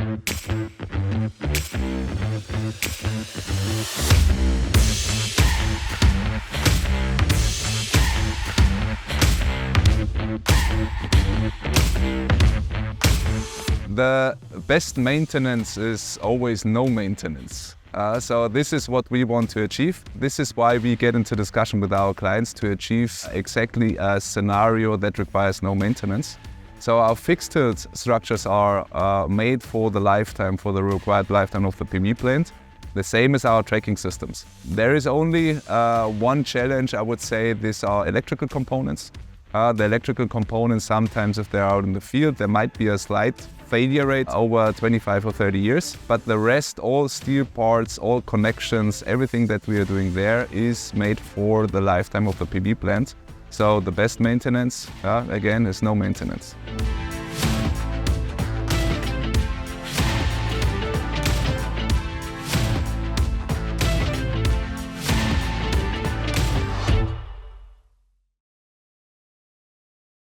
The best maintenance is always no maintenance. So this is what we want to achieve. This is why we get into discussion with our clients to achieve exactly a scenario that requires no maintenance. So our fixed tilt structures are made for the lifetime, for the required lifetime of the PV plant. The same as our tracking systems. There is only one challenge, I would say. These are electrical components. The electrical components, sometimes if they're out in the field, there might be a slight failure rate over 25 or 30 years. But the rest, all steel parts, all connections, everything that we are doing there is made for the lifetime of the PV plant. So the best maintenance, again, is no maintenance.